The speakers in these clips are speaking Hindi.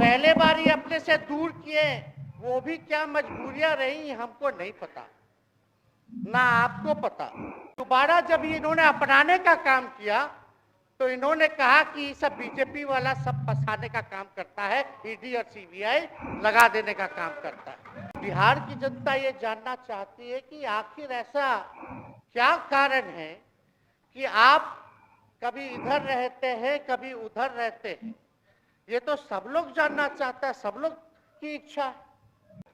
पहले बार ही अपने से दूर किए, वो भी क्या मजबूरियां रही हमको नहीं पता, ना आपको पता। दोबारा जब इन्होंने अपनाने का काम किया तो इन्होंने कहा कि सब बीजेपी वाला सब फंसाने का काम करता है, ईडी और सीबीआई लगा देने का काम करता है। बिहार की जनता ये जानना चाहती है कि आखिर ऐसा क्या कारण है कि आप कभी इधर रहते हैं कभी उधर रहते हैं। ये तो सब लोग जानना चाहता है, सब लोग की इच्छा है।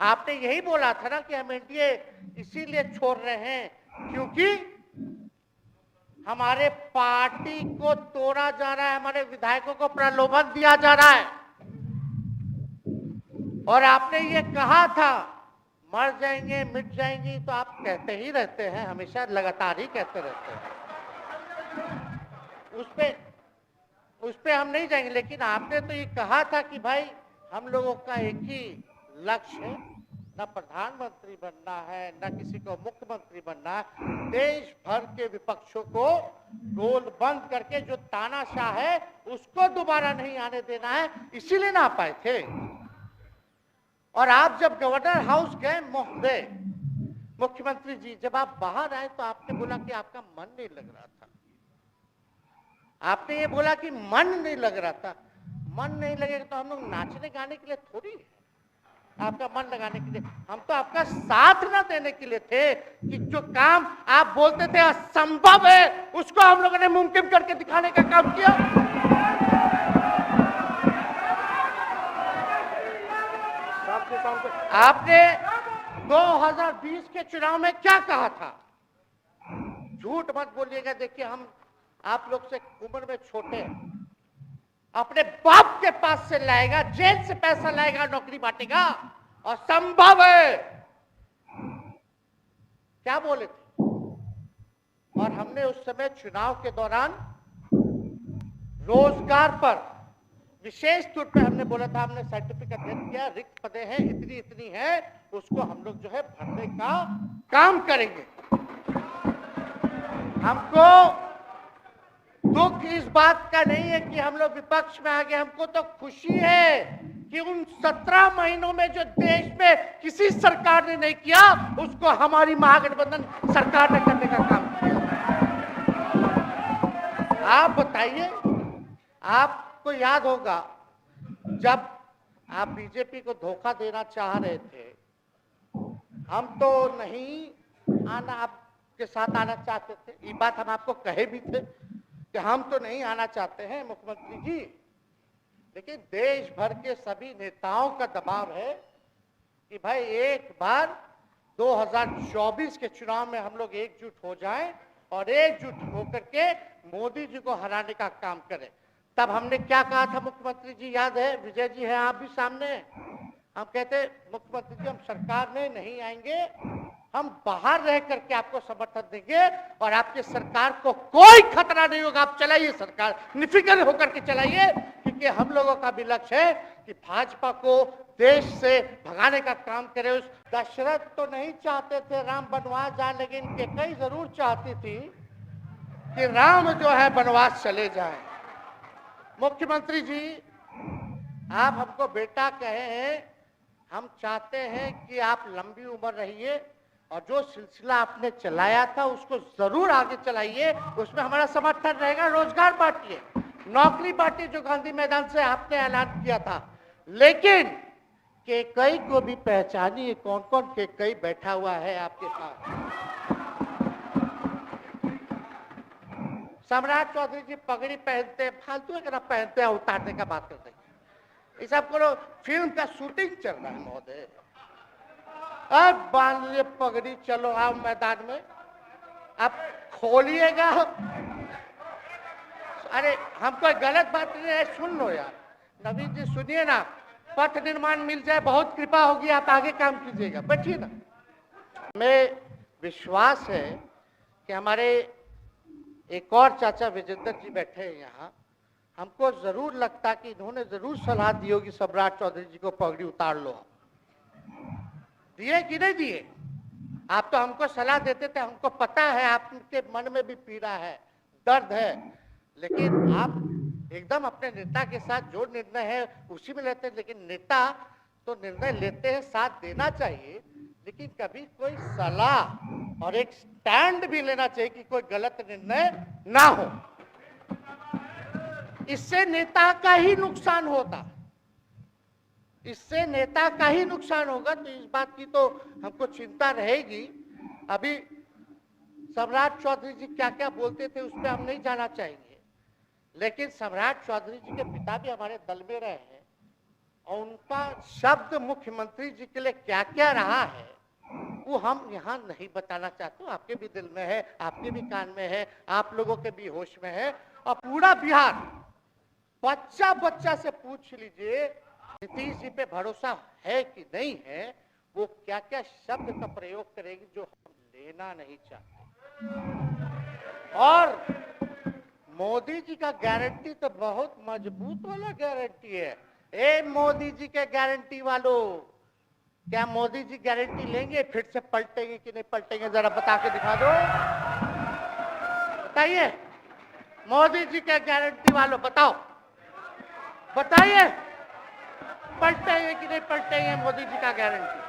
आपने यही बोला था ना कि हम एनडीए इसीलिए छोड़ रहे हैं क्योंकि हमारे पार्टी को तोड़ा जा रहा है, हमारे विधायकों को प्रलोभन दिया जा रहा है। और आपने ये कहा था मर जाएंगे मिट जाएंगी, तो आप कहते ही रहते हैं, हमेशा लगातार ही कहते रहते हैं। उस पे हम नहीं जाएंगे, लेकिन आपने तो ये कहा था कि भाई हम लोगों का एक ही लक्ष्य है, न प्रधानमंत्री बनना है न किसी को मुख्यमंत्री बनना है, देश भर के विपक्षों को गोल बंद करके जो तानाशाह है उसको दोबारा नहीं आने देना है, इसीलिए ना आ पाए थे। और आप जब गवर्नर हाउस गए महोदय, मुख्यमंत्री जी जब आप बाहर आए तो आपने बोला कि आपका मन नहीं लग रहा था। आपने ये बोला कि मन नहीं लग रहा था। मन नहीं लगेगा तो हम लोग नाचने गाने के लिए थोड़ी है, आपका मन लगाने के लिए। हम तो आपका साथ ना देने के लिए थे कि जो काम आप बोलते थे असंभव है उसको हम लोगों ने मुमकिन करके दिखाने का काम किया। आपने 2020 के चुनाव में क्या कहा था? झूठ मत बोलिएगा। देखिए हम आप लोग से उम्र में छोटे हैं, अपने बाप के पास से लाएगा, जेल से पैसा लाएगा, नौकरी बांटेगा, और संभव है क्या बोले थे। और हमने उस समय चुनाव के दौरान रोजगार पर विशेष तौर पे हमने बोला था, हमने सर्टिफिकेट दे दिया, रिक्त पदे हैं इतनी इतनी है, उसको हम लोग जो है भरने का काम करेंगे। हमको दुख इस बात का नहीं है कि हम लोग विपक्ष में आ गए, हमको तो खुशी है कि उन 17 महीनों में जो देश में किसी सरकार ने नहीं किया उसको हमारी महागठबंधन सरकार ने करने का काम किया। आप बताइए, आपको याद होगा जब आप बीजेपी को धोखा देना चाह रहे थे, हम तो नहीं आना आपके साथ आना चाहते थे, ये बात हम आपको कहे भी थे कि हम तो नहीं आना चाहते हैं मुख्यमंत्री जी, लेकिन देश भर के सभी नेताओं का दबाव है कि भाई एक बार 2024 के चुनाव में हम लोग एकजुट हो जाएं और एकजुट होकर के मोदी जी को हराने का काम करें। तब हमने क्या कहा था मुख्यमंत्री जी, याद है? विजय जी है, आप भी सामने। हम कहते मुख्यमंत्री जी हम सरकार में नहीं आएंगे, हम बाहर रह करके आपको समर्थन देंगे और आपके सरकार को कोई खतरा नहीं होगा, आप चलाइए सरकार, निफिक्र होकर के चलाइए, क्योंकि हम लोगों का भी लक्ष्य है कि भाजपा को देश से भगाने का काम करे। उस दशरथ तो नहीं चाहते थे राम वनवास जाए, लेकिन कैकेयी जरूर चाहती थी कि राम जो है वनवास चले जाए। मुख्यमंत्री जी आप हमको बेटा कहे हैं, हम चाहते हैं कि आप लंबी उम्र रहिए और जो सिलसिला आपने चलाया था उसको जरूर आगे चलाइए, उसमें हमारा समर्थन रहेगा। रोजगार बांटिए, नौकरी बांटिए, जो गांधी मैदान से आपने ऐलान किया था, लेकिन कैकेयी को भी पहचानिए, कौन कौन कैकेयी बैठा हुआ है आपके पास। सम्राट चौधरी जी पगड़ी पहनते हैं, फालतू है पहनते हैं, उतारने का बात करते हैं। ये सब करो, फिल्म का शूटिंग चल रहा है महोदय, अब बांध लिए पगड़ी, चलो आओ मैदान में, अब खोलिएगा। अरे हम कोई गलत बात नहीं है, सुन लो यार, नवीन जी सुनिए ना, पथ निर्माण मिल जाए, बहुत कृपा होगी, आप आगे काम कीजिएगा, बैठिए ना। हमें विश्वास है कि हमारे एक और चाचा विजेंद्र जी बैठे हैं यहाँ, हमको जरूर लगता कि इन्होंने जरूर सलाह दी होगी सम्राट चौधरी जी को पगड़ी उतार लो। दिए कि नहीं दिए? आप तो हमको सलाह देते थे, हमको पता है आपके मन में भी पीड़ा है, दर्द है, लेकिन आप एकदम अपने नेता के साथ जो निर्णय है उसी में लेते हैं, लेकिन नेता तो निर्णय लेते हैं, साथ देना चाहिए, लेकिन कभी कोई सलाह और एक स्टैंड भी लेना चाहिए कि कोई गलत निर्णय ना हो। इससे नेता का ही नुकसान होता, इससे नेता का ही नुकसान होगा। तो इस बात की तो हमको चिंता रहेगी। अभी सम्राट चौधरी जी क्या क्या बोलते थे उस पर हम नहीं जाना चाहेंगे, लेकिन सम्राट चौधरी जी के पिता भी हमारे दल में रहे हैं और उनका शब्द मुख्यमंत्री जी के लिए क्या क्या रहा है वो हम यहाँ नहीं बताना चाहते। आपके भी दिल में है, आपके भी कान में है, आप लोगों के भी होश में है, और पूरा बिहार बच्चा बच्चा से पूछ लीजिए नीतीश जी पे भरोसा है कि नहीं है, वो क्या क्या शब्द का प्रयोग करेगी जो हम लेना नहीं चाहते। और मोदी जी का गारंटी तो बहुत मजबूत वाला गारंटी है। ए मोदी जी के गारंटी वालों, क्या मोदी जी गारंटी लेंगे फिर से पलटेंगे कि नहीं पलटेंगे, जरा बता के दिखा दो, बताइए। मोदी जी के गारंटी वालों बताओ, बताइए पलटेंगे कि नहीं पलटेंगे मोदी जी का गारंटी।